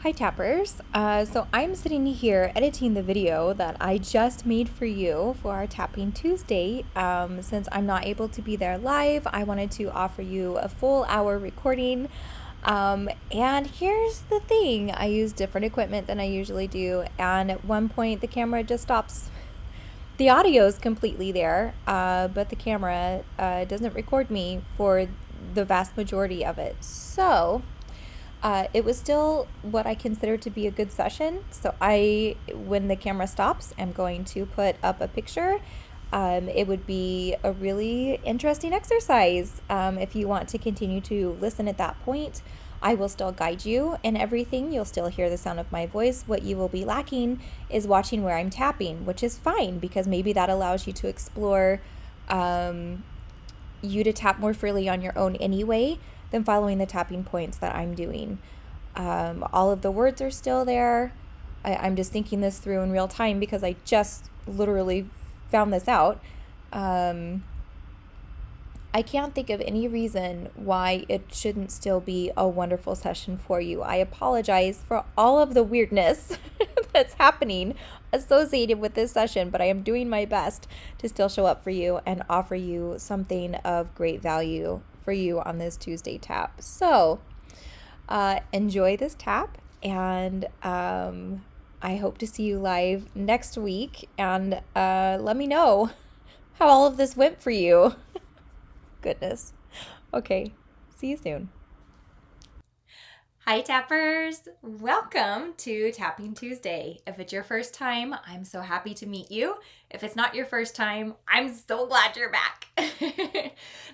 Hi tappers. So I'm sitting here editing the video that I just made for you for our Tapping Tuesday. Since I'm not able to be there live, I wanted to offer you a full hour recording. And here's the thing, I use different equipment than I usually do, and at one point the camera just stops. The audio is completely there, but the camera doesn't record me for the vast majority of it. So it was still what I consider to be a good session. So when the camera stops, I'm going to put up a picture. It would be a really interesting exercise. If you want to continue to listen at that point, I will still guide you and everything. You'll still hear the sound of my voice. What you will be lacking is watching where I'm tapping, which is fine because maybe that allows you to explore you to tap more freely on your own anyway than following the tapping points that I'm doing. All of the words are still there. I'm just thinking this through in real time because I just literally found this out. I can't think of any reason why it shouldn't still be a wonderful session for you. I apologize for all of the weirdness that's happening associated with this session, but I am doing my best to still show up for you and offer you something of great value for you on this Tuesday tap. So enjoy this tap, and I hope to see you live next week, and let me know how all of this went for you. Goodness. Okay, see you soon. Hi, tappers. Welcome to Tapping Tuesday. If it's your first time, I'm so happy to meet you. If it's not your first time, I'm so glad you're back.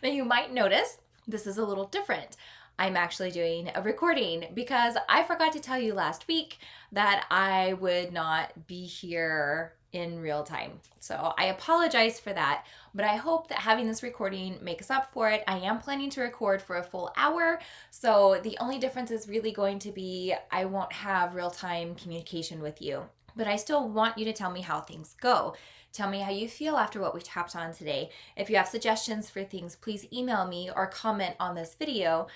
Now, you might notice this is a little different. I'm actually doing a recording because I forgot to tell you last week that I would not be here in real time. So I apologize for that, but I hope that having this recording makes up for it. I am planning to record for a full hour, so the only difference is really going to be I won't have real-time communication with you, but I still want you to tell me how things go. Tell me how you feel after what we tapped on today. If you have suggestions for things, please email me or comment on this video.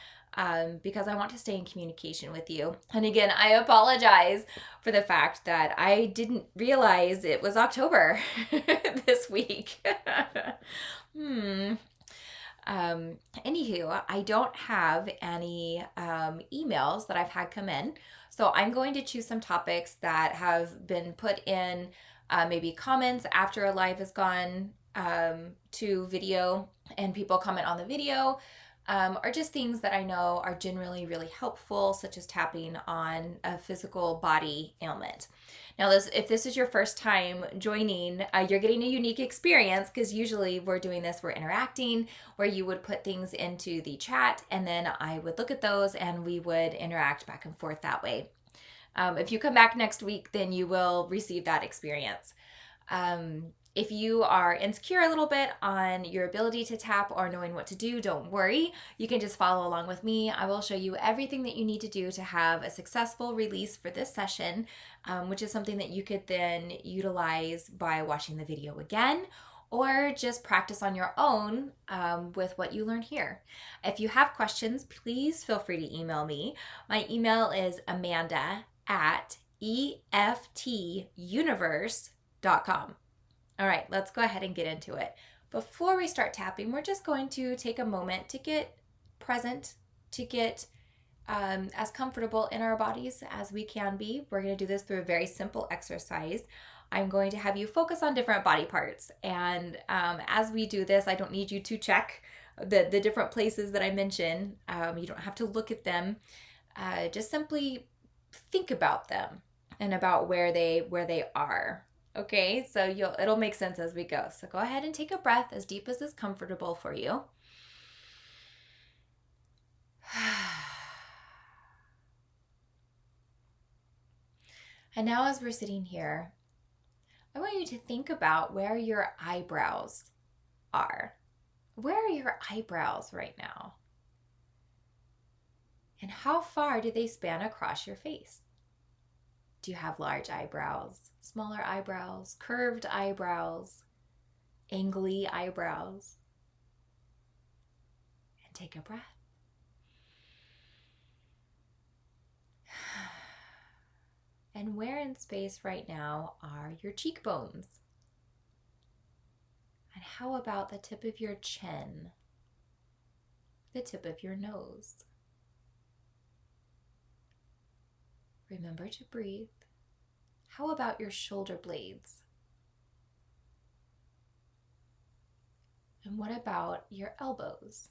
Because I want to stay in communication with you. And again, I apologize for the fact that I didn't realize it was October this week. Anywho, I don't have any emails that I've had come in. So I'm going to choose some topics that have been put in maybe comments after a live has gone to video and people comment on the video. Or just things that I know are generally really helpful, such as tapping on a physical body ailment. Now, if this is your first time joining, you're getting a unique experience because usually we're interacting, where you would put things into the chat and then I would look at those and we would interact back and forth that way. If you come back next week, then you will receive that experience. If you are insecure a little bit on your ability to tap or knowing what to do, don't worry. You can just follow along with me. I will show you everything that you need to do to have a successful release for this session, which is something that you could then utilize by watching the video again or just practice on your own with what you learn here. If you have questions, please feel free to email me. My email is amanda@eftuniverse.com. All right, let's go ahead and get into it. Before we start tapping, we're just going to take a moment to get present, to get as comfortable in our bodies as we can be. We're going to do this through a very simple exercise. I'm going to have you focus on different body parts. And as we do this, I don't need you to check the different places that I mention. You don't have to look at them. Just simply think about them and about where they are. Okay, so it'll make sense as we go. So go ahead and take a breath as deep as is comfortable for you. And now as we're sitting here, I want you to think about where your eyebrows are. Where are your eyebrows right now? And how far do they span across your face? Do you have large eyebrows, smaller eyebrows, curved eyebrows, angly eyebrows? And take a breath. And where in space right now are your cheekbones? And how about the tip of your chin? The tip of your nose? Remember to breathe. How about your shoulder blades? And what about your elbows?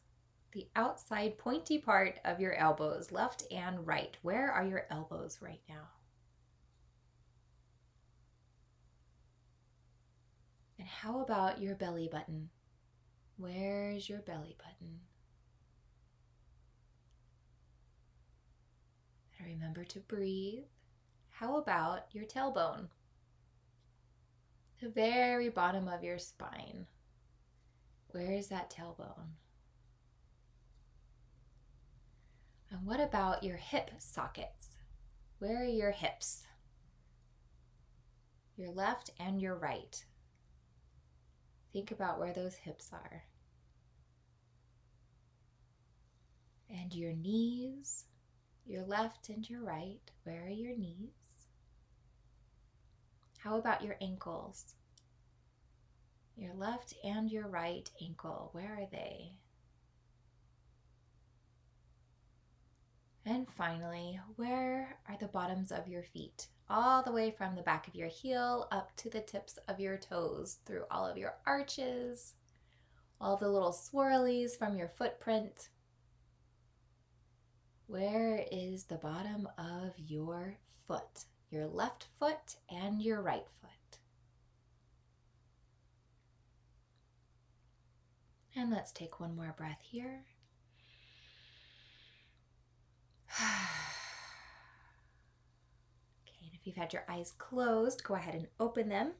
The outside pointy part of your elbows, left and right. Where are your elbows right now? And how about your belly button? Where's your belly button? And remember to breathe. How about your tailbone? The very bottom of your spine. Where is that tailbone? And what about your hip sockets? Where are your hips? Your left and your right. Think about where those hips are. And your knees, your left and your right. Where are your knees? How about your ankles? Your left and your right ankle. Where are they? And finally, where are the bottoms of your feet? All the way from the back of your heel up to the tips of your toes, through all of your arches, all the little swirlies from your footprint. Where is the bottom of your foot? Your left foot and your right foot. And let's take one more breath here. Okay, and if you've had your eyes closed, go ahead and open them.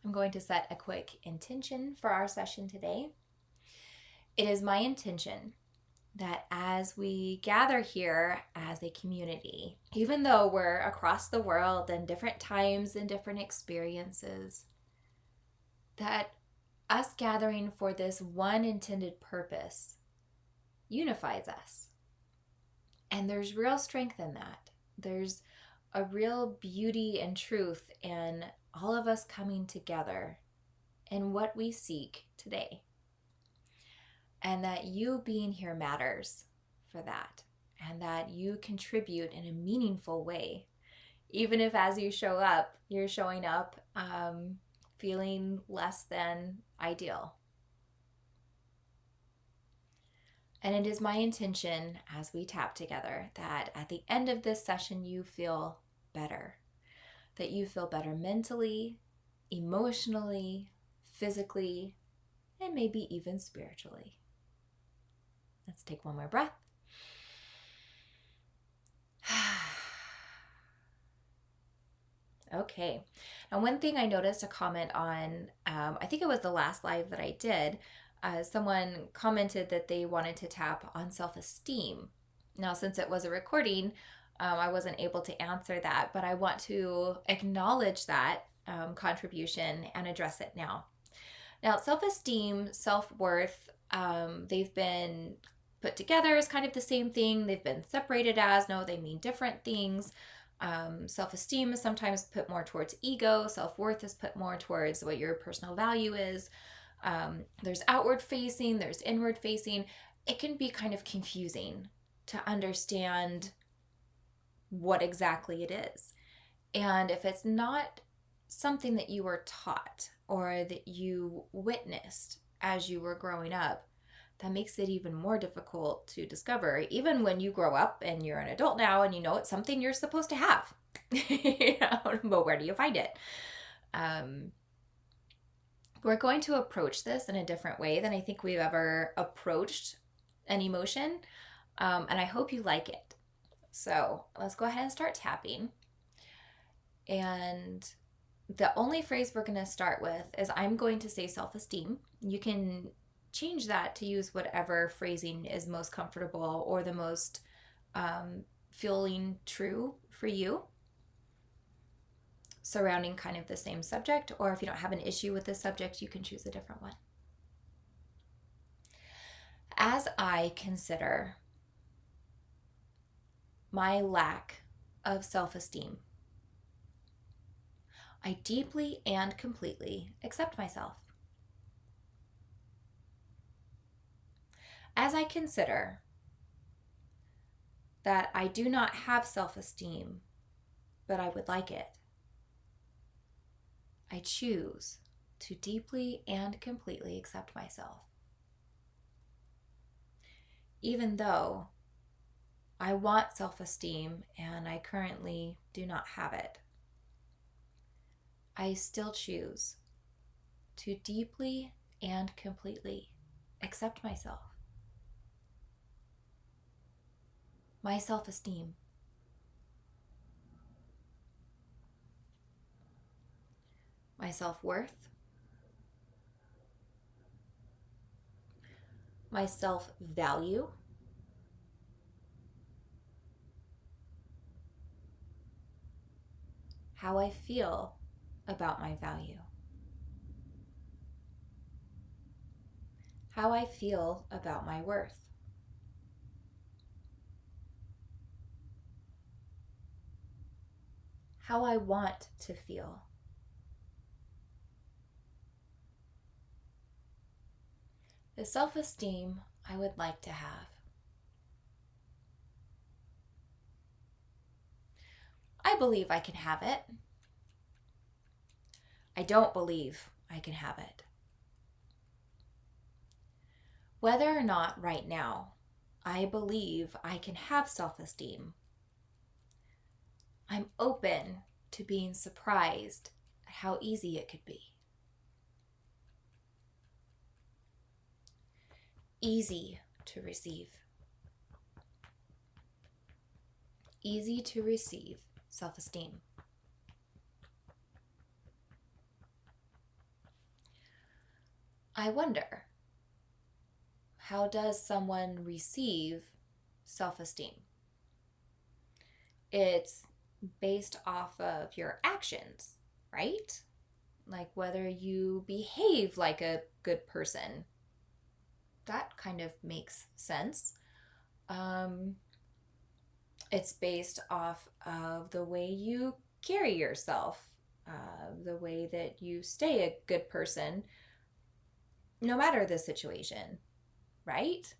I'm going to set a quick intention for our session today. It is my intention that as we gather here as a community, even though we're across the world in different times and different experiences, that us gathering for this one intended purpose unifies us. And there's real strength in that. There's a real beauty and truth in all of us coming together in what we seek today. And that you being here matters for that. And that you contribute in a meaningful way. Even if as you show up, you're showing up feeling less than ideal. And it is my intention as we tap together that at the end of this session, you feel better. That you feel better mentally, emotionally, physically, and maybe even spiritually. Let's take one more breath. Okay. Now, one thing I noticed a comment on, I think it was the last live that I did, someone commented that they wanted to tap on self-esteem. Now, since it was a recording, I wasn't able to answer that, but I want to acknowledge that contribution and address it now. Now, self-esteem, self-worth, they've been put together as kind of the same thing. They've been separated as, no, they mean different things. Self-esteem is sometimes put more towards ego. Self-worth is put more towards what your personal value is. There's outward facing, there's inward facing. It can be kind of confusing to understand what exactly it is. And if it's not something that you were taught or that you witnessed as you were growing up, that makes it even more difficult to discover, even when you grow up and you're an adult now and you know it's something you're supposed to have. But where do you find it? We're going to approach this in a different way than I think we've ever approached an emotion, and I hope you like it. So let's go ahead and start tapping. And the only phrase we're going to start with is I'm going to say self-esteem. You can change that to use whatever phrasing is most comfortable or the most feeling true for you surrounding kind of the same subject, or if you don't have an issue with this subject, you can choose a different one. As I consider my lack of self-esteem, I deeply and completely accept myself. As I consider that I do not have self esteem, but I would like it, I choose to deeply and completely accept myself. Even though I want self esteem and I currently do not have it, I still choose to deeply and completely accept myself. My self esteem, my self worth, my self value, how I feel about my value, how I feel about my worth, how I want to feel, the self esteem I would like to have. I believe I can have it. I don't believe I can have it. Whether or not right now I believe I can have self esteem, I'm open to being surprised at how easy it could be. Easy to receive. Easy to receive self esteem. I wonder, how does someone receive self esteem? It's based off of your actions, right? Like whether you behave like a good person. That kind of makes sense. Um, it's based off of the way you carry yourself, the way that you stay a good person, no matter the situation, right?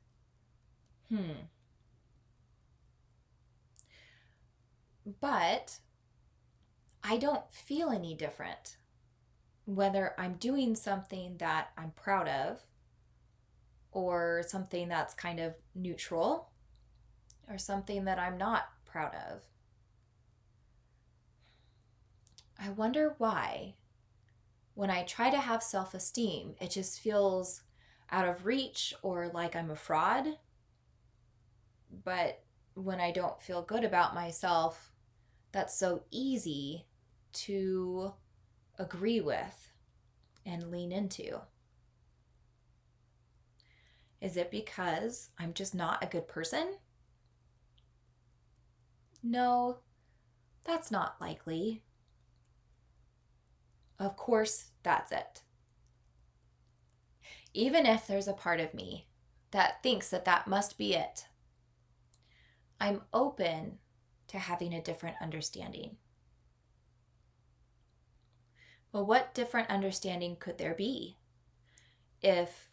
But I don't feel any different whether I'm doing something that I'm proud of or something that's kind of neutral or something that I'm not proud of. I wonder why, when I try to have self esteem, it just feels out of reach or like I'm a fraud. But when I don't feel good about myself, that's so easy to agree with and lean into. Is it because I'm just not a good person? No, that's not likely. Of course, that's it. Even if there's a part of me that thinks that that must be it, I'm open to having a different understanding. Well, what different understanding could there be? If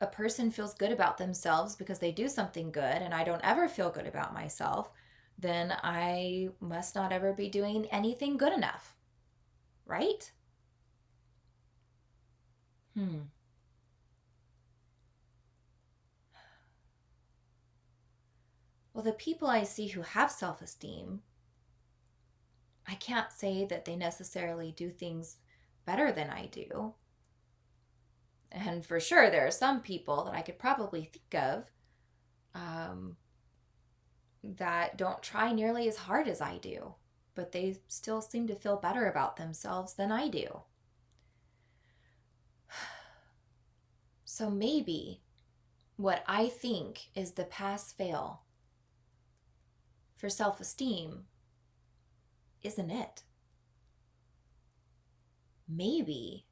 a person feels good about themselves because they do something good and I don't ever feel good about myself, then I must not ever be doing anything good enough, right? Well, the people I see who have self esteem, I can't say that they necessarily do things better than I do. And for sure, there are some people that I could probably think of um, that don't try nearly as hard as I do, but they still seem to feel better about themselves than I do. So maybe what I think is the pass fail for self esteem isn't it. Maybe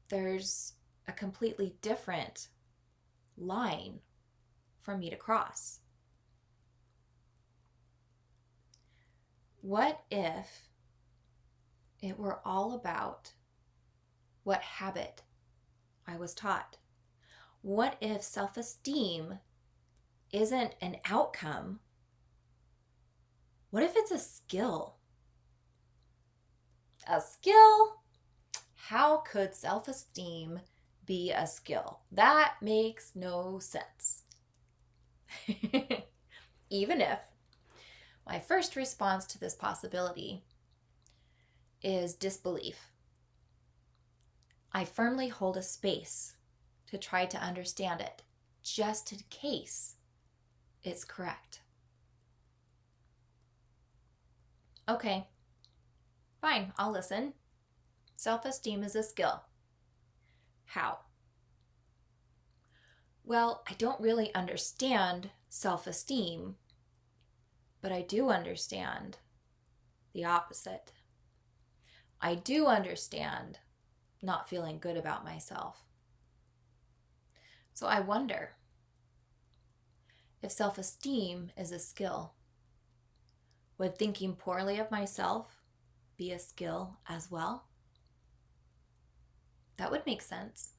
there's a completely different line for me to cross. What if it were all about what habit I was taught? What if self-esteem isn't an outcome? What if it's a skill? A skill? How could self-esteem be a skill? That makes no sense. Even if my first response to this possibility is disbelief. I firmly hold a space to try to understand it, just in case it's correct. Okay, fine, I'll listen. Self-esteem is a skill. How? Well, I don't really understand self-esteem, but I do understand the opposite. I do understand not feeling good about myself. So I wonder if self-esteem is a skill, would thinking poorly of myself be a skill as well? That would make sense.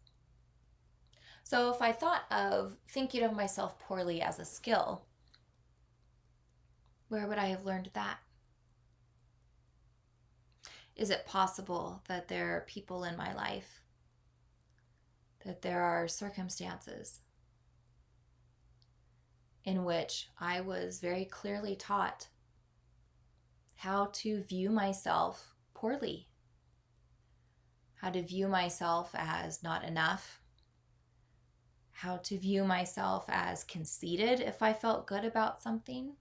So if I thought of thinking of myself poorly as a skill, where would I have learned that? Is it possible that there are people in my life, that there are circumstances in which I was very clearly taught how to view myself poorly, how to view myself as not enough, how to view myself as conceited if I felt good about something,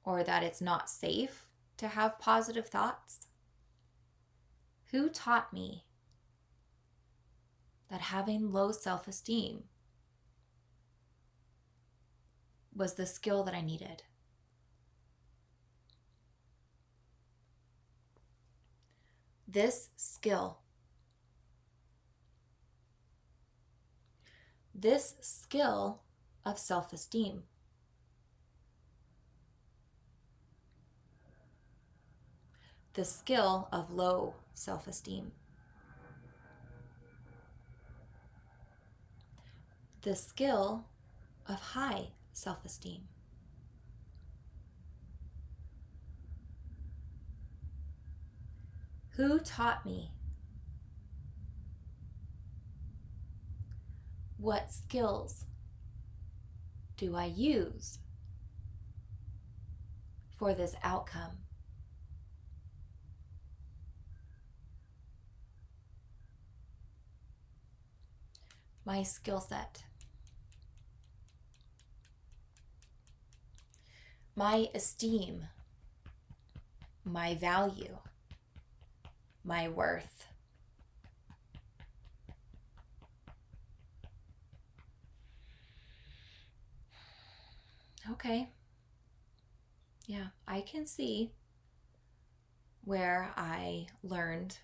or that it's not safe to have positive thoughts? Who taught me that having low self-esteem was the skill that I needed? This skill of self-esteem the skill of low self-esteem, the skill of high self-esteem. Who taught me? What skills do I use for this outcome? My skill set, my esteem, my value, my worth. Okay. Yeah, I can see where I learned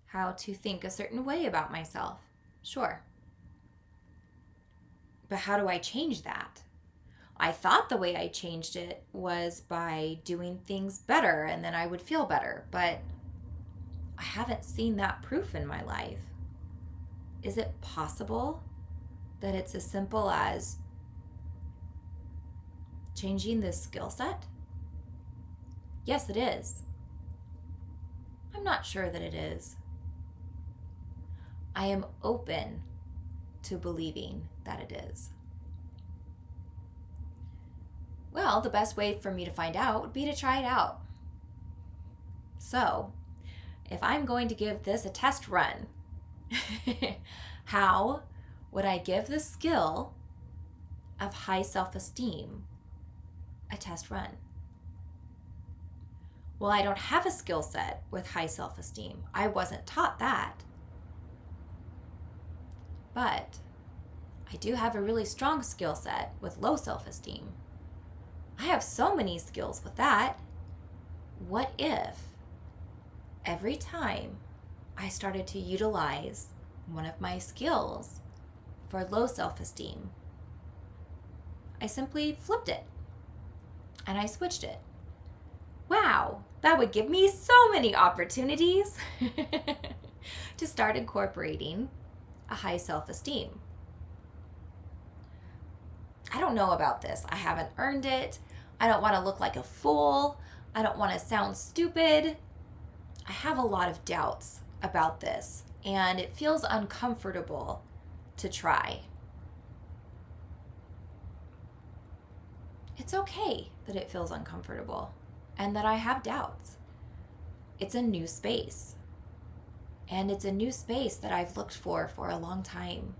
how to think a certain way about myself. Sure. But how do I change that? I thought the way I changed it was by doing things better and then I would feel better, but I haven't seen that proof in my life. Is it possible that it's as simple as changing this skill set? Yes, it is. I'm not sure that it is. I am open to believing that it is. Well, the best way for me to find out would be to try it out. So, if I'm going to give this a test run, how would I give the skill of high self-esteem a test run? Well, I don't have a skill set with high self-esteem. I wasn't taught that. But I do have a really strong skill set with low self-esteem. I have so many skills with that. What if every time I started to utilize one of my skills for low self-esteem, I simply flipped it and I switched it? Wow, that would give me so many opportunities to start incorporating a high self-esteem. I don't know about this. I haven't earned it. I don't want to look like a fool. I don't want to sound stupid. I have a lot of doubts about this, and it feels uncomfortable to try. It's okay that it feels uncomfortable and that I have doubts. It's a new space, and it's a new space that I've looked for a long time.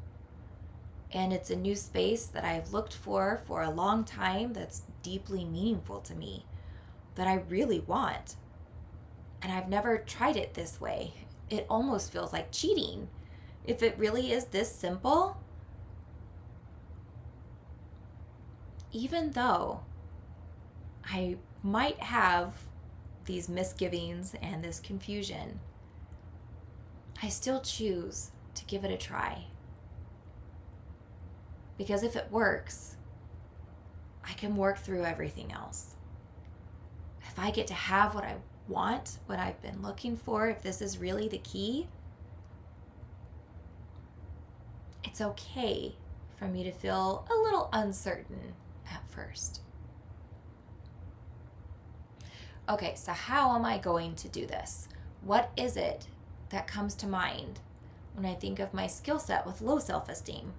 And it's a new space that I've looked for a long time that's deeply meaningful to me, that I really want. And I've never tried it this way. It almost feels like cheating. If it really is this simple, even though I might have these misgivings and this confusion, I still choose to give it a try. Because if it works, I can work through everything else. If I get to have what I want, what I've been looking for, if this is really the key, it's okay for me to feel a little uncertain at first. Okay, so how am I going to do this? What is it that comes to mind when I think of my skill set with low self-esteem?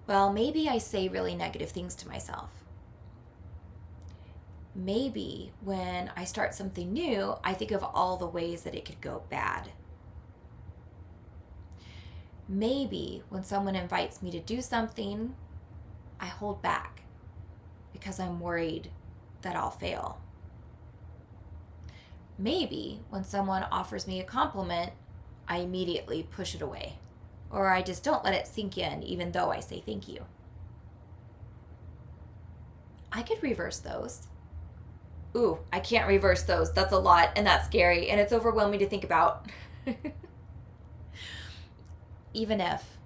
Well, maybe I say really negative things to myself. Maybe when I start something new, I think of all the ways that it could go bad. Maybe when someone invites me to do something, I hold back because I'm worried that I'll fail. Maybe when someone offers me a compliment, I immediately push it away, or I just don't let it sink in even though I say thank you. I could reverse those. Ooh, I can't reverse those. That's a lot, and that's scary, and it's overwhelming to think about. Even if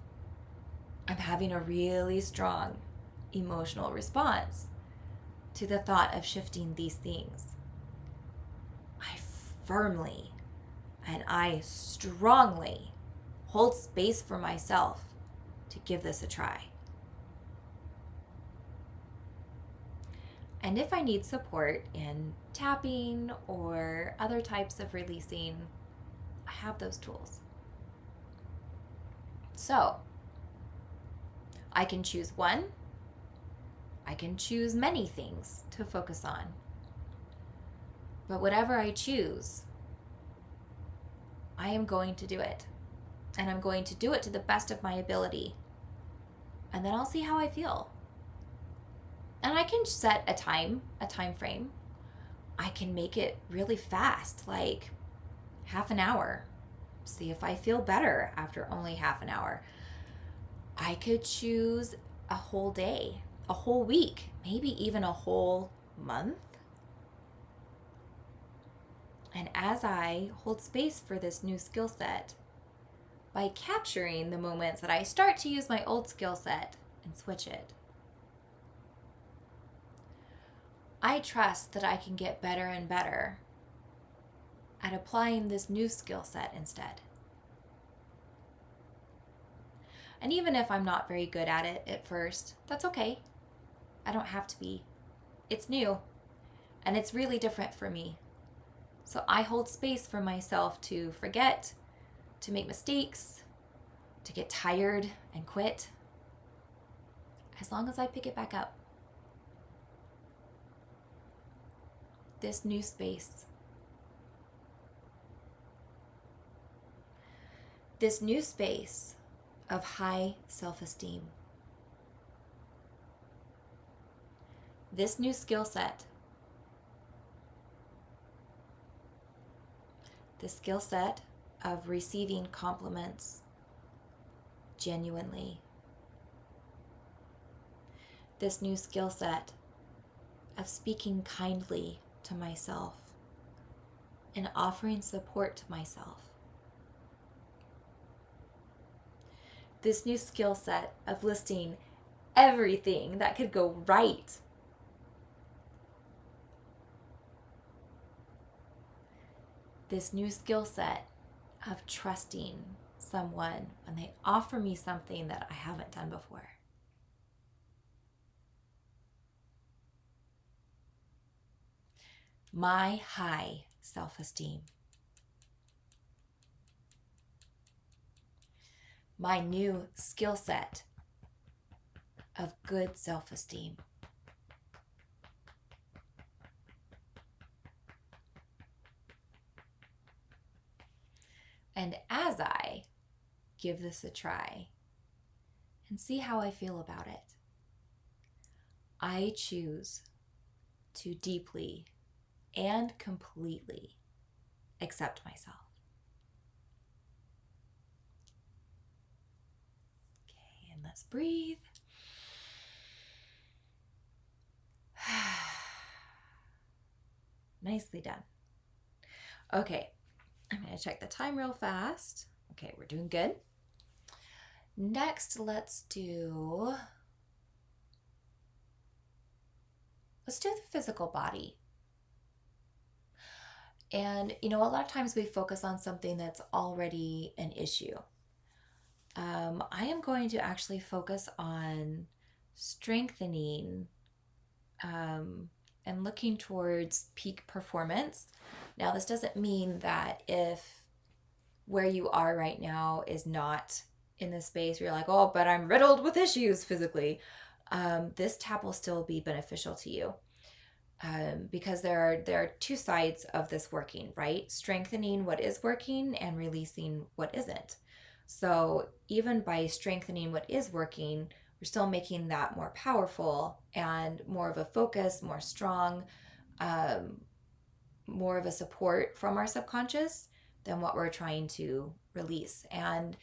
I'm having a really strong emotional response to the thought of shifting these things, I firmly and I strongly hold space for myself to give this a try. And if I need support in tapping or other types of releasing, I have those tools. So, I can choose one. I can choose many things to focus on. But whatever I choose, I am going to do it. And I'm going to do it to the best of my ability. And then I'll see how I feel. And I can set a time frame. I can make it really fast, like half an hour. See if I feel better after only half an hour. I could choose a whole day, a whole week, maybe even a whole month. And as I hold space for this new skill set, by capturing the moments that I start to use my old skill set and switch it, I trust that I can get better and better at applying this new skill set instead. And even if I'm not very good at it at first, that's okay. I don't have to be. It's new, and it's really different for me. So I hold space for myself to forget, to make mistakes, to get tired and quit, as long as I pick it back up. This new space. This new space of high self-esteem. This new skill set. The skill set of receiving compliments genuinely. This new skill set of speaking kindly to myself and offering support to myself. This new skill set of listing everything that could go right. this new skill set of trusting someone when they offer me something that I haven't done before. My high self-esteem. My new skill set of good self-esteem. And as I give this a try and see how I feel about it, I choose to deeply and completely accept myself. Okay, and let's breathe. Nicely done. Okay, I'm going to check the time real fast. Okay, we're doing good. Next, let's do the physical body. And, a lot of times we focus on something that's already an issue. I am going to actually focus on strengthening and looking towards peak performance. Now, this doesn't mean that if where you are right now is not in the space where you're like, oh, but I'm riddled with issues physically, this tap will still be beneficial to you. Because there are two sides of this working, right? Strengthening what is working and releasing what isn't. So even by strengthening what is working, we're still making that more powerful and more of a focus, more strong, more of a support from our subconscious than what we're trying to release. And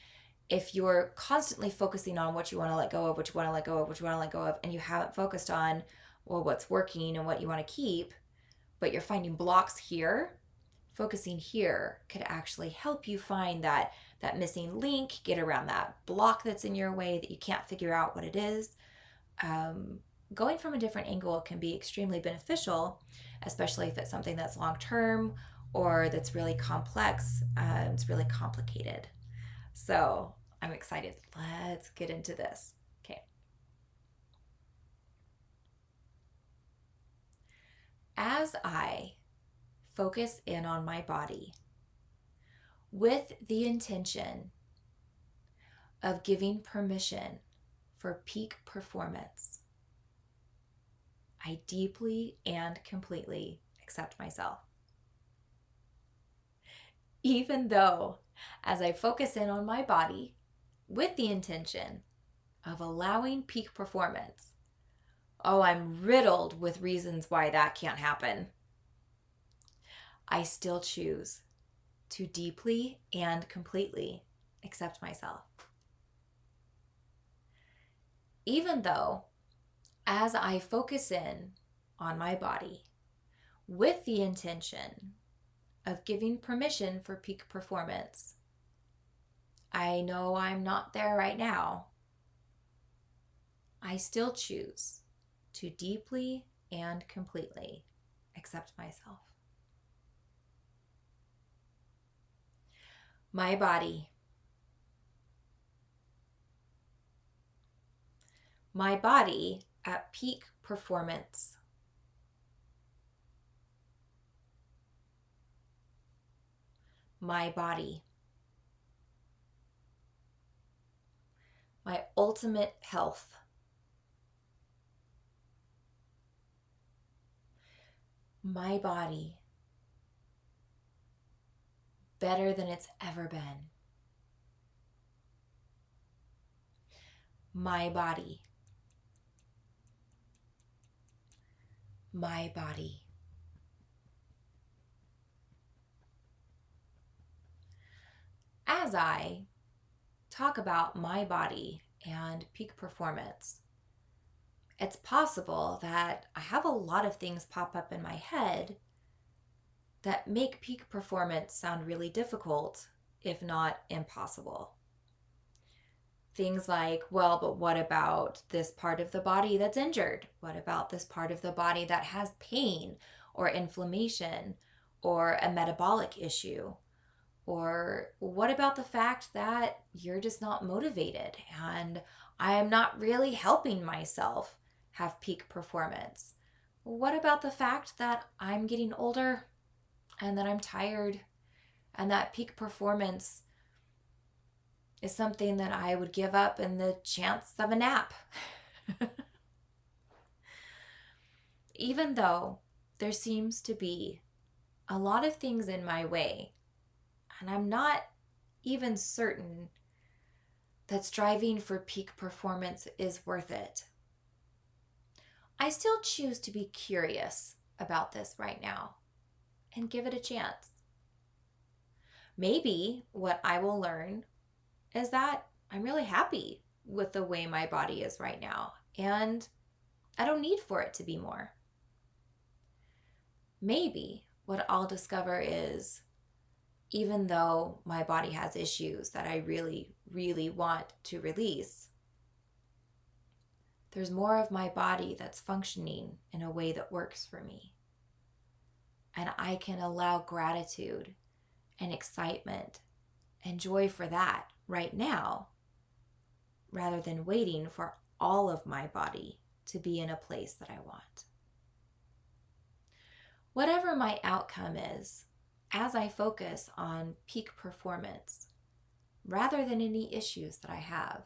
if you're constantly focusing on what you want to let go of, what you want to let go of, what you want to let go of, and you haven't focused on, well, what's working and what you want to keep, but you're finding blocks here, focusing here could actually help you find that missing link, get around that block that's in your way that you can't figure out what it is. Going from a different angle can be extremely beneficial, especially if it's something that's long-term or that's really complex. It's really complicated. So I'm excited. Let's get into this. Okay. As I focus in on my body with the intention of giving permission for peak performance, I deeply and completely accept myself. Even though, as I focus in on my body with the intention of allowing peak performance, oh, I'm riddled with reasons why that can't happen, I still choose to deeply and completely accept myself. Even though, as I focus in on my body with the intention of giving permission for peak performance, I know I'm not there right now, I still choose to deeply and completely accept myself. My body. My body at peak performance. My body. My ultimate health. My body. Better than it's ever been. My body. My body. As I talk about my body and peak performance, it's possible that I have a lot of things pop up in my head that make peak performance sound really difficult, if not impossible. Things like, well, but what about this part of the body that's injured? What about this part of the body that has pain or inflammation? or a metabolic issue? Or what about the fact that you're just not motivated and I am not really helping myself have peak performance? What about the fact that I'm getting older and that I'm tired and that peak performance is something that I would give up in the chance of a nap? Even though there seems to be a lot of things in my way, and I'm not even certain that striving for peak performance is worth it, I still choose to be curious about this right now and give it a chance. Maybe what I will learn is that I'm really happy with the way my body is right now, and I don't need for it to be more. Maybe what I'll discover is, even though my body has issues that I really, really want to release, there's more of my body that's functioning in a way that works for me. And I can allow gratitude and excitement and joy for that right now, rather than waiting for all of my body to be in a place that I want. Whatever my outcome is, as I focus on peak performance, rather than any issues that I have,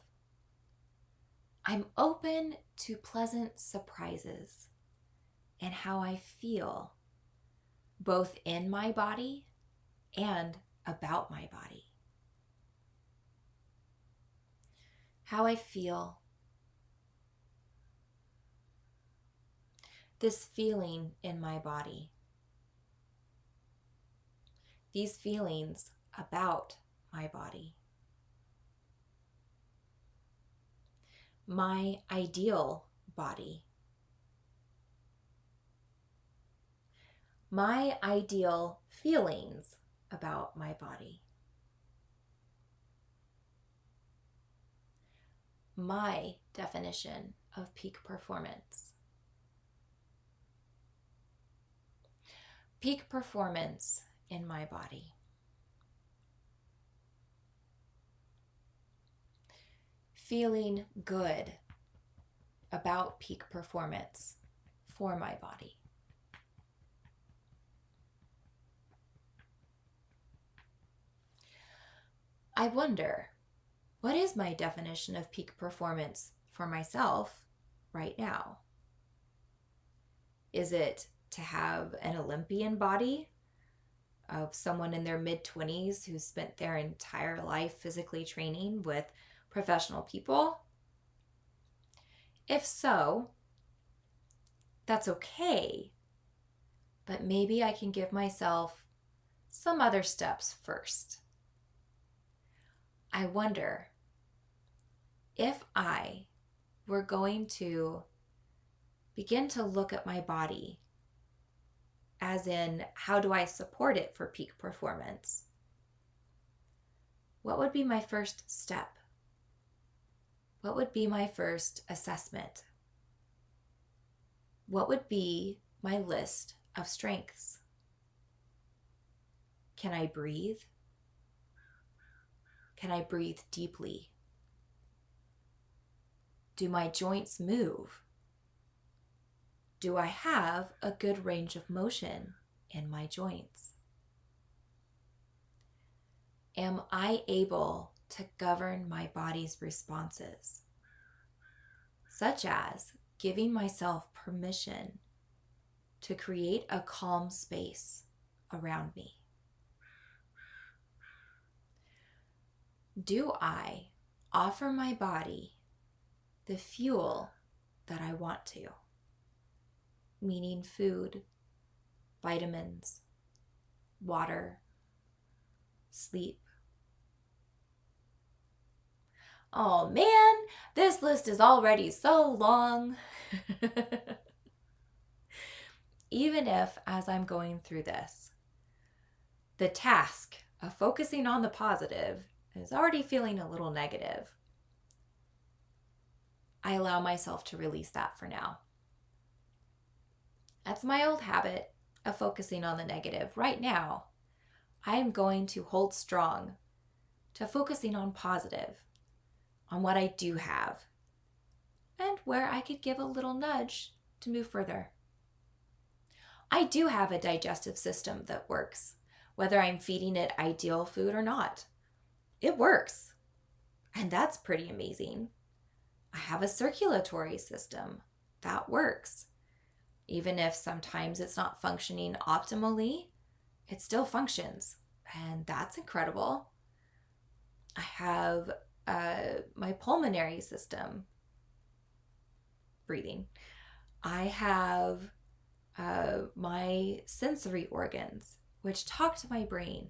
I'm open to pleasant surprises and how I feel, both in my body and about my body. How I feel. This feeling in my body. These feelings about my body. My ideal body. My ideal feelings about my body. My definition of peak performance. Peak performance in my body. Feeling good about peak performance for my body. I wonder, what is my definition of peak performance for myself right now? Is it to have an Olympian body of someone in their mid-20s who spent their entire life physically training with professional people? If so, that's okay, but maybe I can give myself some other steps first. I wonder if I were going to begin to look at my body as in, how do I support it for peak performance? What would be my first step? What would be my first assessment? What would be my list of strengths? Can I breathe? Can I breathe deeply? Do my joints move? Do I have a good range of motion in my joints? Am I able to govern my body's responses, such as giving myself permission to create a calm space around me? Do I offer my body the fuel that I want to? Meaning food, vitamins, water, sleep. Oh man, this list is already so long. Even if, as I'm going through this, the task of focusing on the positive is already feeling a little negative, I allow myself to release that for now. That's my old habit. of focusing on the negative. Right now, I am going to hold strong to focusing on positive, on what I do have, and where I could give a little nudge to move further. I do have a digestive system that works, whether I'm feeding it ideal food or not. It works, and that's pretty amazing. I have a circulatory system that works. Even if sometimes it's not functioning optimally, it still functions, and that's incredible. I have my pulmonary system, breathing. I have my sensory organs, which talk to my brain.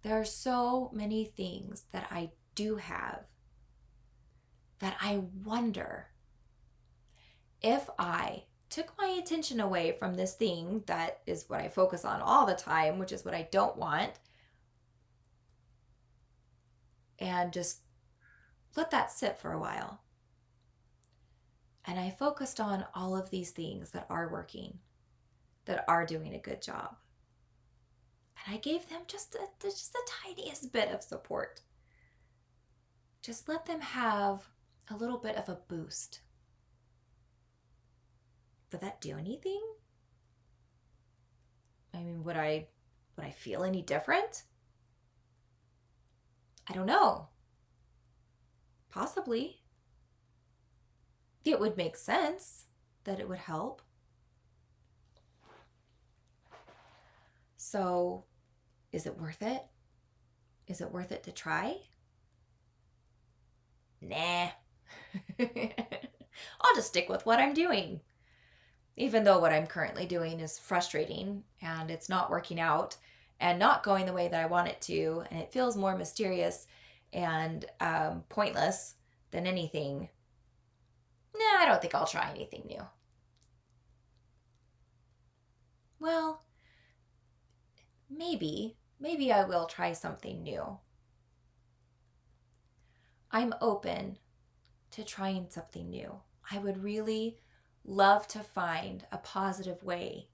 There are so many things that I do have that I wonder if I took my attention away from this thing that is what I focus on all the time, which is what I don't want, and just let that sit for a while. And I focused on all of these things that are working, that are doing a good job. And I gave them just the tiniest bit of support. Just let them have a little bit of a boost. Would that do anything? I mean, would I feel any different? I don't know. Possibly. It would make sense that it would help. So, is it worth it? Is it worth it to try? Nah. I'll just stick with what I'm doing. Even though what I'm currently doing is frustrating and it's not working out and not going the way that I want it to, and it feels more mysterious and pointless than anything. Nah, I don't think I'll try anything new. Well, maybe I will try something new. I'm open to trying something new. I would really love to find a positive way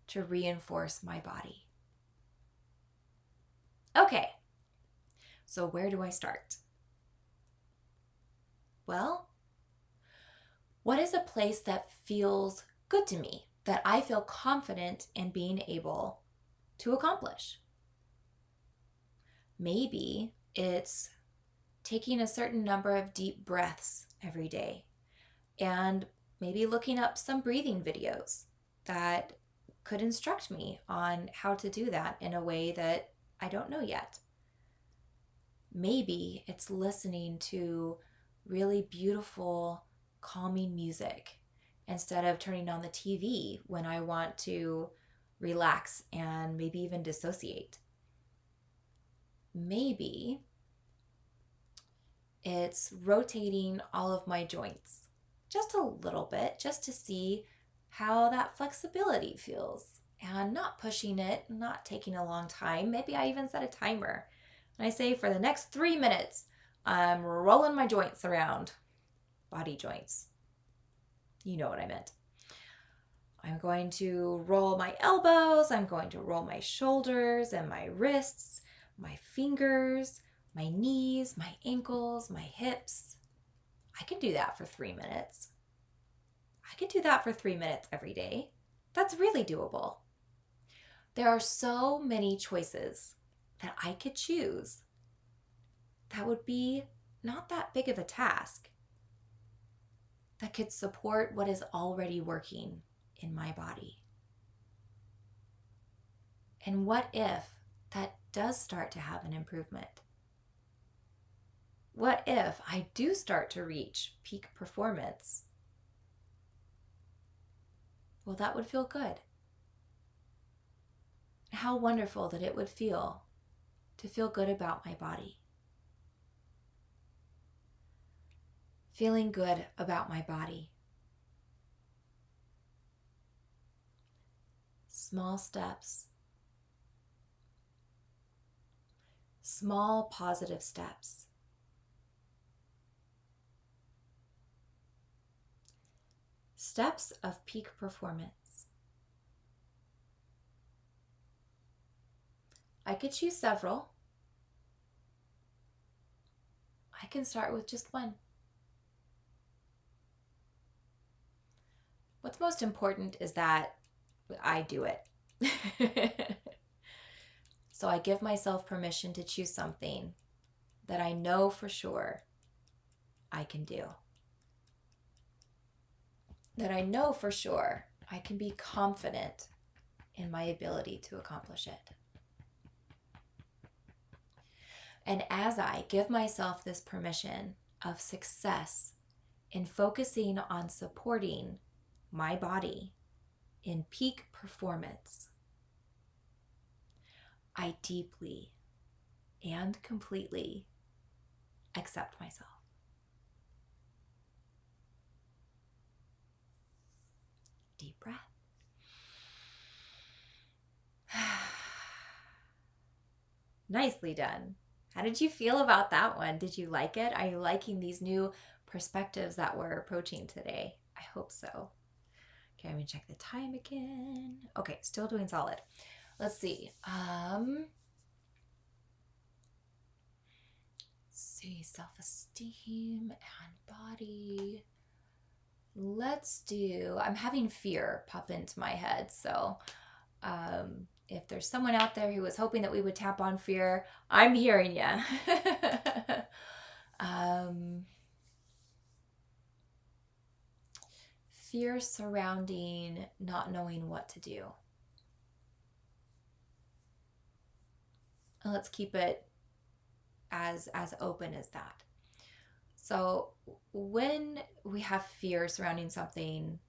to reinforce my body. Okay, so where do I start? Well, what is a place that feels good to me, that I feel confident in being able to accomplish? Maybe it's taking a certain number of deep breaths every day and maybe looking up some breathing videos that could instruct me on how to do that in a way that I don't know yet. Maybe it's listening to really beautiful, calming music instead of turning on the TV when I want to relax and maybe even dissociate. Maybe it's rotating all of my joints just a little bit, just to see how that flexibility feels, and not pushing it, not taking a long time. Maybe I even set a timer and I say, for the next 3 minutes, I'm rolling my joints around. Body joints. You know what I meant. I'm going to roll my elbows. I'm going to roll my shoulders and my wrists, my fingers, my knees, my ankles, my hips. I can do that for 3 minutes. I can do that for 3 minutes every day. That's really doable. There are so many choices that I could choose that would be not that big of a task, that could support what is already working in my body. And what if that does start to have an improvement? What if I do start to reach peak performance? Well, that would feel good. How wonderful that it would feel to feel good about my body. Feeling good about my body. Small steps. Small positive steps. Steps of peak performance. I could choose several. I can start with just one. What's most important is that I do it. So I give myself permission to choose something that I know for sure I can do. That I know for sure I can be confident in my ability to accomplish it. And as I give myself this permission of success in focusing on supporting my body in peak performance, I deeply and completely accept myself. Deep breath. Nicely done. How did you feel about that one? Did you like it? Are you liking these new perspectives that we're approaching today? I hope so. Okay, I'm gonna check the time again. Okay, still doing solid. Let's see. See, self-esteem and body. Let's do, I'm having fear pop into my head. So if there's someone out there who was hoping that we would tap on fear, I'm hearing you. Fear surrounding not knowing what to do. And let's keep it as open as that. So when we have fear surrounding something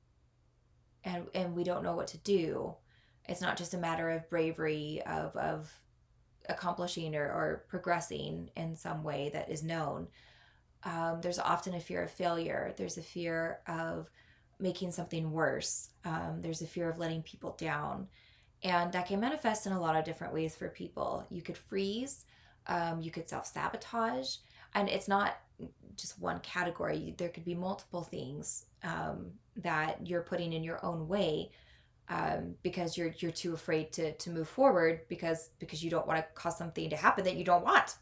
and we don't know what to do, it's not just a matter of bravery of accomplishing or progressing in some way that is known. There's often a fear of failure. There's a fear of making something worse. There's a fear of letting people down. And that can manifest in a lot of different ways for people. You could freeze, you could self-sabotage, and it's not just one category. There could be multiple things that you're putting in your own way because you're too afraid to move forward because you don't want to cause something to happen that you don't want.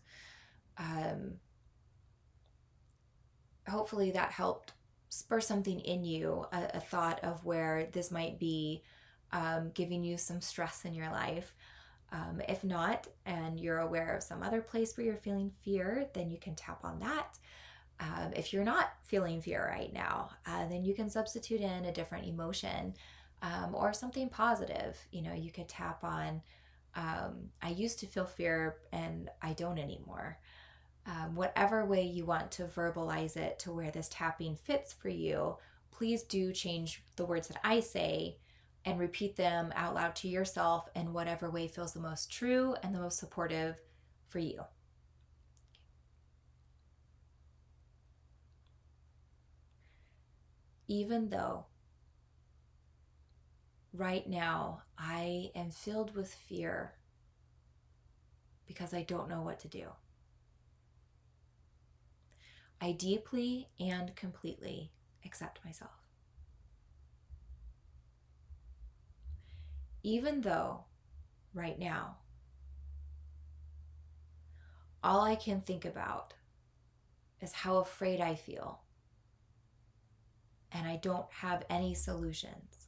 Hopefully that helped spur something in you, a thought of where this might be giving you some stress in your life. If not, and you're aware of some other place where you're feeling fear, then you can tap on that. If you're not feeling fear right now, then you can substitute in a different emotion or something positive. You know, you could tap on, I used to feel fear and I don't anymore. Whatever way you want to verbalize it to where this tapping fits for you, please do change the words that I say and repeat them out loud to yourself in whatever way feels the most true and the most supportive for you. Even though right now I am filled with fear because I don't know what to do, I deeply and completely accept myself. Even though right now all I can think about is how afraid I feel and I don't have any solutions,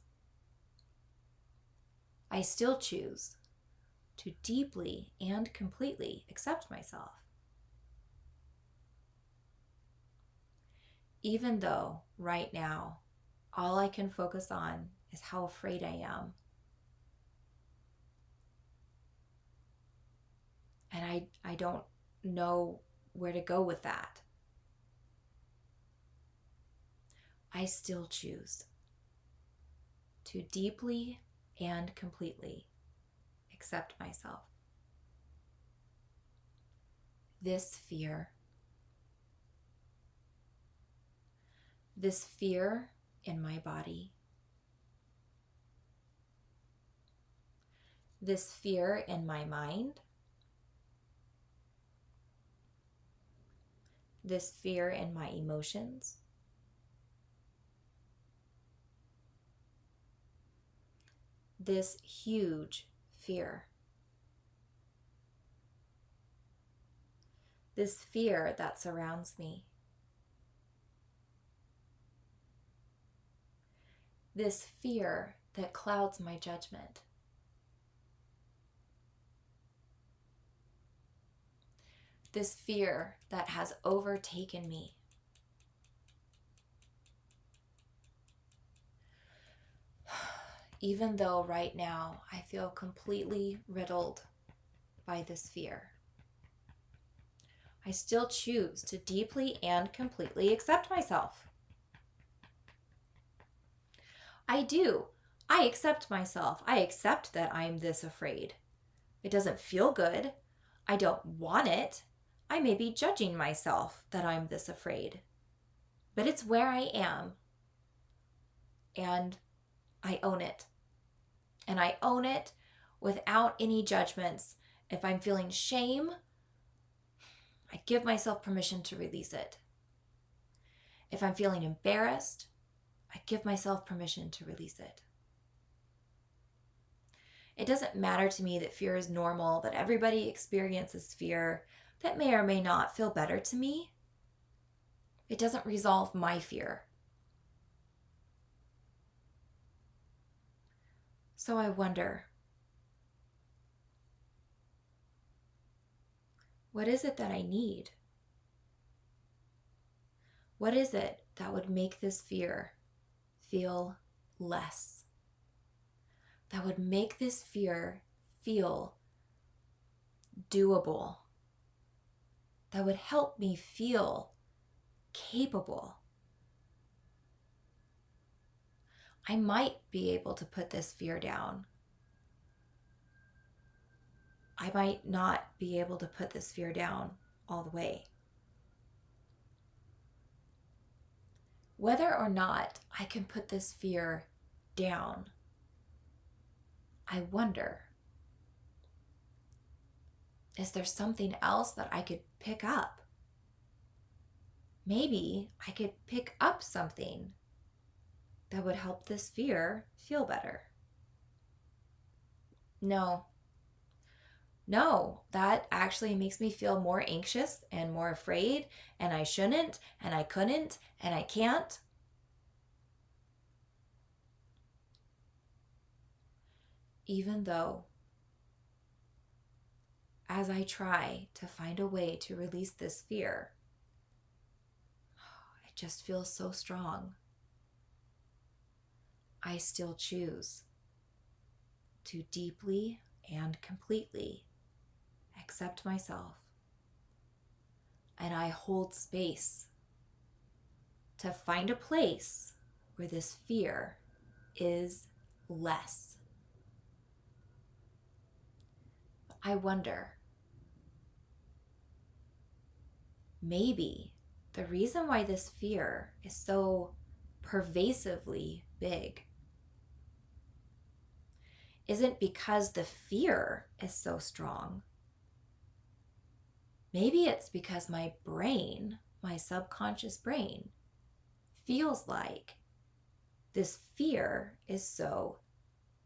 I still choose to deeply and completely accept myself. Even though right now all I can focus on is how afraid I am. And I don't know where to go with that. I still choose to deeply and completely accept myself. This fear in my body, this fear in my mind, this fear in my emotions, this huge fear this fear that surrounds me, this fear that clouds my judgment, this fear that has overtaken me. Even though right now I feel completely riddled by this fear, I still choose to deeply and completely accept myself. I do. I accept myself. I accept that I'm this afraid. It doesn't feel good. I don't want it. I may be judging myself that I'm this afraid. But it's where I am. And I own it. And I own it without any judgments. If I'm feeling shame, I give myself permission to release it. If I'm feeling embarrassed, I give myself permission to release it. It doesn't matter to me that fear is normal, that everybody experiences fear. That may or may not feel better to me. It doesn't resolve my fear. So I wonder, what is it that I need? What is it that would make this fear feel less? That would make this fear feel doable? That would help me feel capable? I might be able to put this fear down. I might not be able to put this fear down all the way. Whether or not I can put this fear down, I wonder, is there something else that I could pick up? Maybe I could pick up something that would help this fear feel better. No, that actually makes me feel more anxious and more afraid, and I shouldn't, and I couldn't, and I can't. Even though, as I try to find a way to release this fear, it just feels so strong. I still choose to deeply and completely accept myself. And I hold space to find a place where this fear is less. I wonder, maybe the reason why this fear is so pervasively big isn't because the fear is so strong. Maybe it's because my brain, my subconscious brain, feels like this fear is so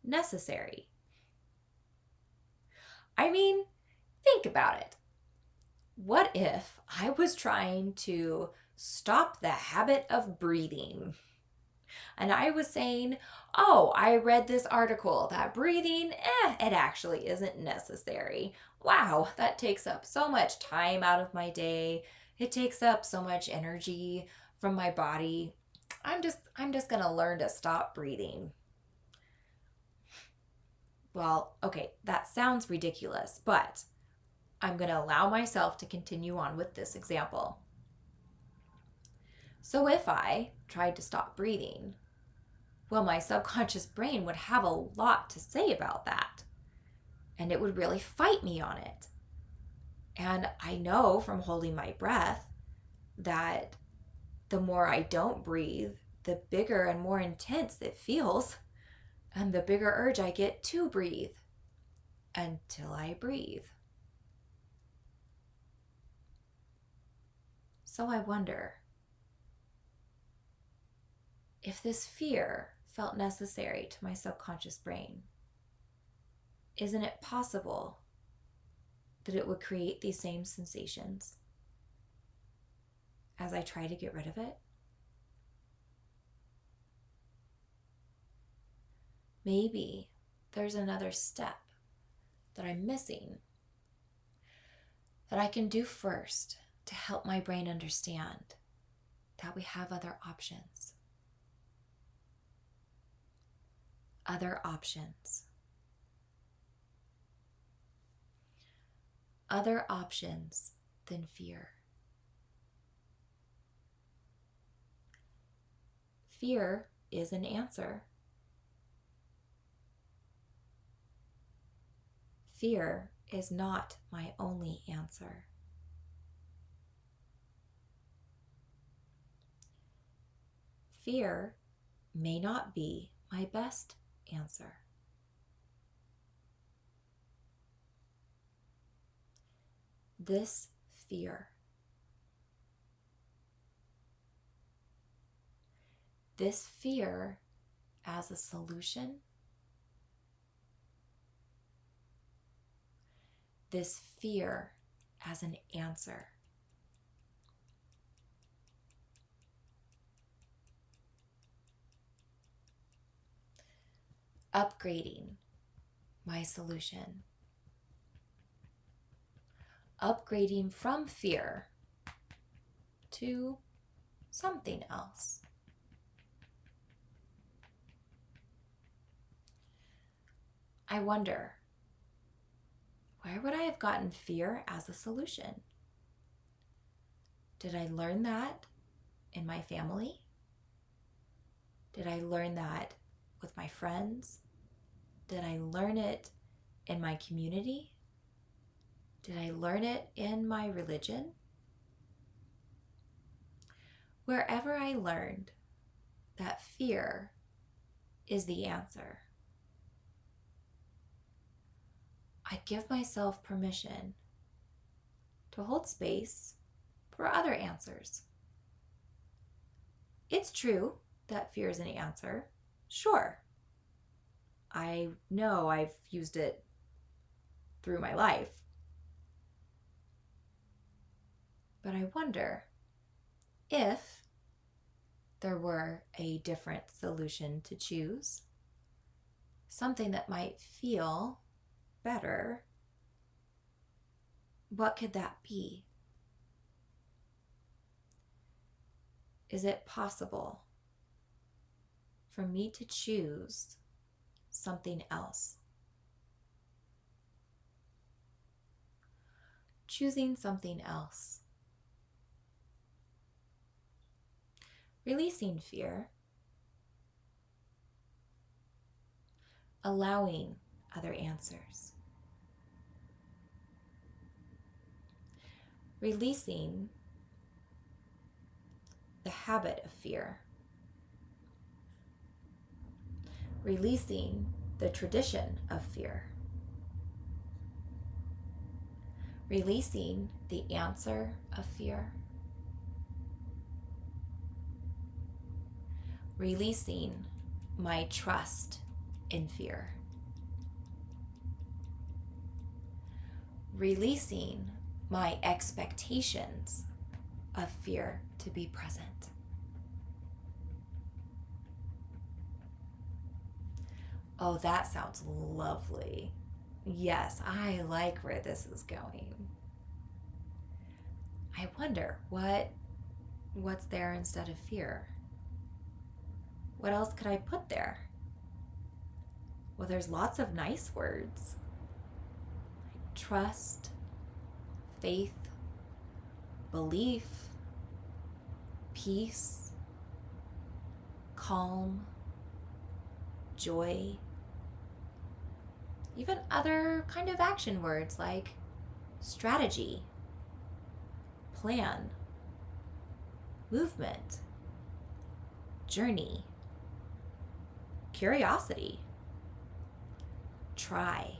necessary. I mean, think about it. What if I was trying to stop the habit of breathing? And I was saying, oh, I read this article that breathing, it actually isn't necessary. Wow, that takes up so much time out of my day. It takes up so much energy from my body. I'm just going to learn to stop breathing. Well, okay, that sounds ridiculous, but I'm going to allow myself to continue on with this example. So if I tried to stop breathing, well, my subconscious brain would have a lot to say about that, and it would really fight me on it. And I know from holding my breath that the more I don't breathe, the bigger and more intense it feels, and the bigger urge I get to breathe until I breathe. So I wonder, if this fear felt necessary to my subconscious brain, isn't it possible that it would create these same sensations? as I try to get rid of it? Maybe there's another step that I'm missing that I can do first to help my brain understand that we have other options. Other options. Other options than fear. Fear is an answer. Fear is not my only answer. Fear may not be my best answer. This fear. This fear as a solution. This fear as an answer. Upgrading my solution. Upgrading from fear to something else. I wonder, where would I have gotten fear as a solution? Did I learn that in my family? Did I learn that with my friends? Did I learn it in my community? Did I learn it in my religion? Wherever I learned that fear is the answer, I give myself permission to hold space for other answers. It's true that fear is an answer. Sure. I know I've used it through my life. But I wonder if there were a different solution to choose, something that might feel better, what could that be? Is it possible for me to choose something else? Choosing something else. Releasing fear. Allowing other answers. Releasing the habit of fear. Releasing the tradition of fear. Releasing the answer of fear. Releasing my trust in fear. Releasing my expectations of fear to be present. Oh, that sounds lovely. Yes, I like where this is going. I wonder what's there instead of fear? What else could I put there? Well, there's lots of nice words. Trust, faith, belief, peace, calm, joy. Even other kind of action words like strategy, plan, movement, journey, curiosity, try.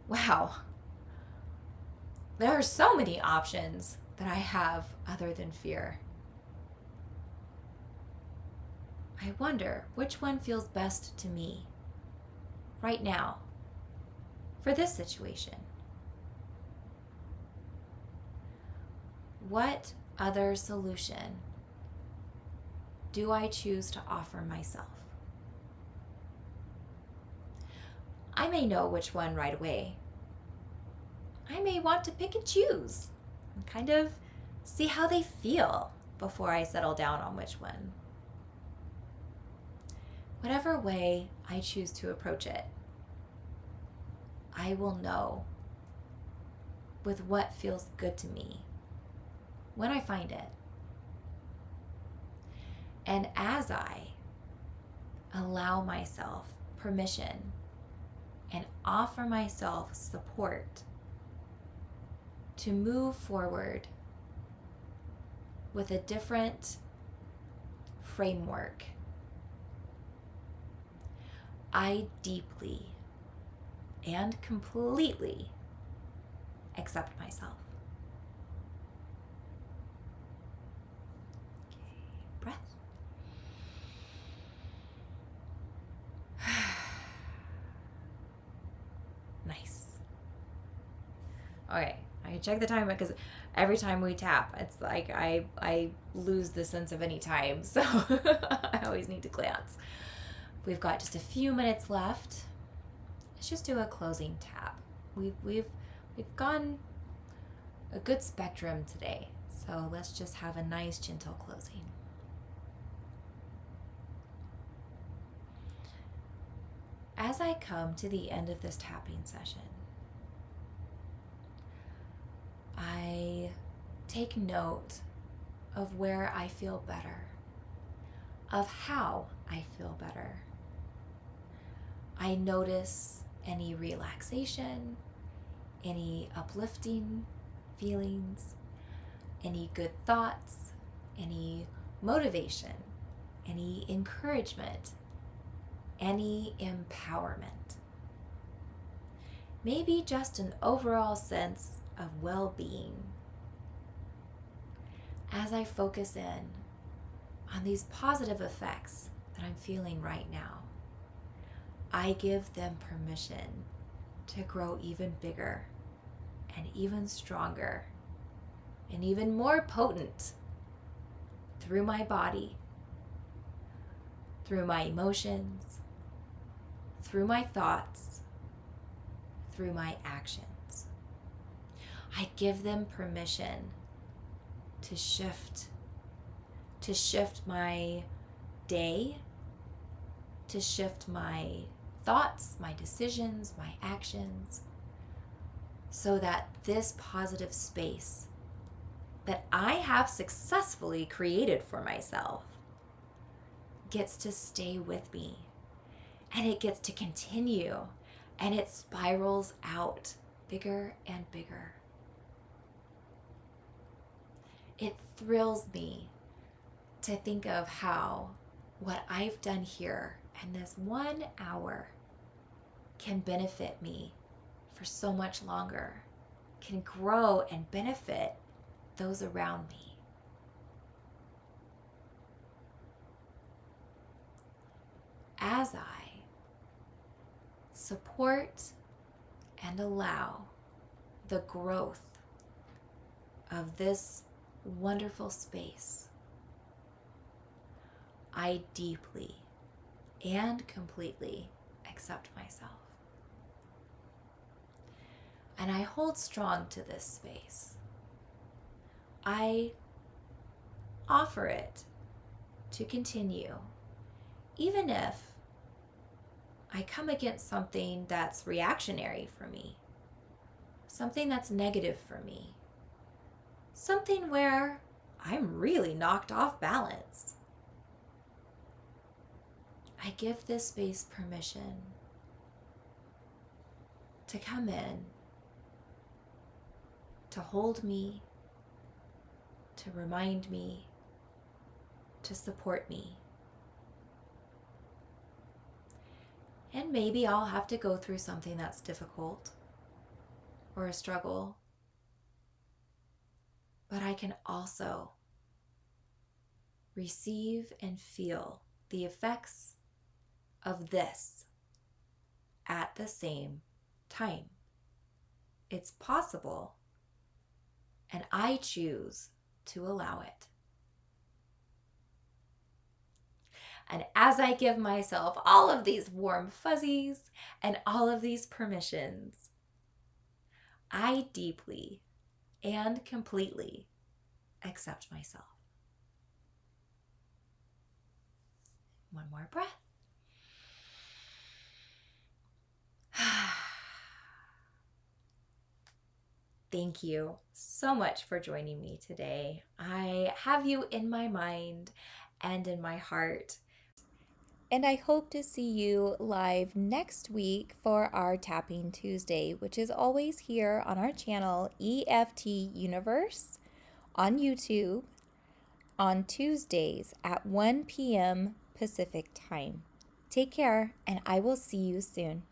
Wow, there are so many options that I have other than fear. I wonder which one feels best to me right now for this situation. what other solution do I choose to offer myself? I may know which one right away. I may want to pick and choose and kind of see how they feel before I settle down on which one. Whatever way I choose to approach it, I will know with what feels good to me when I find it. And as I allow myself permission and offer myself support to move forward with a different framework, I deeply and completely accept myself. Okay, breath. Nice. Okay, I check the time because every time we tap, it's like I lose the sense of any time, so I always need to glance. We've got just a few minutes left. Let's just do a closing tap. We've gone a good spectrum today, so let's just have a nice gentle closing. As I come to the end of this tapping session, I take note of where I feel better, of how I feel better. I notice any relaxation, any uplifting feelings, any good thoughts, any motivation, any encouragement, any empowerment. Maybe just an overall sense of well-being. As I focus in on these positive effects that I'm feeling right now, I give them permission to grow even bigger and even stronger and even more potent through my body, through my emotions, through my thoughts, through my actions. I give them permission to shift my day, to shift my thoughts, my decisions, my actions, so that this positive space that I have successfully created for myself gets to stay with me, and it gets to continue, and it spirals out bigger and bigger. It thrills me to think of how what I've done here in this 1 hour can benefit me for so much longer, can grow and benefit those around me. As I support and allow the growth of this wonderful space, I deeply and completely accept myself. And I hold strong to this space. I offer it to continue, even if I come against something that's reactionary for me, something that's negative for me, something where I'm really knocked off balance. I give this space permission to come in, to hold me, to remind me, to support me. And maybe I'll have to go through something that's difficult or a struggle, but I can also receive and feel the effects of this at the same time. It's possible, and I choose to allow it. And as I give myself all of these warm fuzzies and all of these permissions, I deeply and completely accept myself. One more breath. Thank you so much for joining me today. I have you in my mind and in my heart. And I hope to see you live next week for our Tapping Tuesday, which is always here on our channel, EFT Universe, on YouTube, on Tuesdays at 1 p.m. Pacific time. Take care, and I will see you soon.